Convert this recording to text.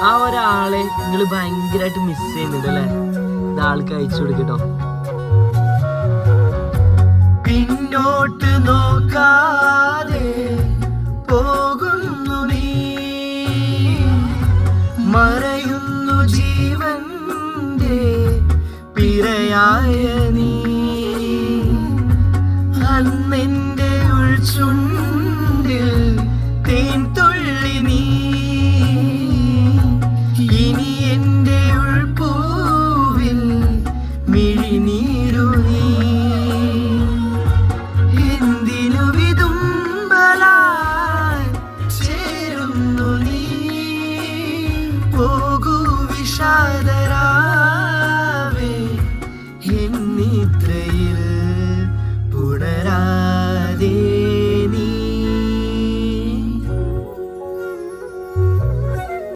ആ ഒരാളെ നിങ്ങൾ ഭയങ്കരമായിട്ട് മിസ് ചെയ്യുന്നുണ്ട് അല്ലേ? ആൾക്ക് അയച്ചു കൊടുക്കട്ടോ. പിന്നോട്ട് നോക്കാതെ പോകുന്നു നീ, മറയുന്നു ജീവന്റെ പിറയായ നീ. അന്നെന്റെ ഉൾച്ചുണ്ടിൽ തേൻ തുള്ളി നീ, ഇനി എന്റെ ഉൾപ്പൂവിൽ മിഴിനീരു നീ. എന്തിനു വിതുമ്പലായി ചേരുന്നു നീ, പോകൂ വിഷാദരാവേ എന്നിത്രേ.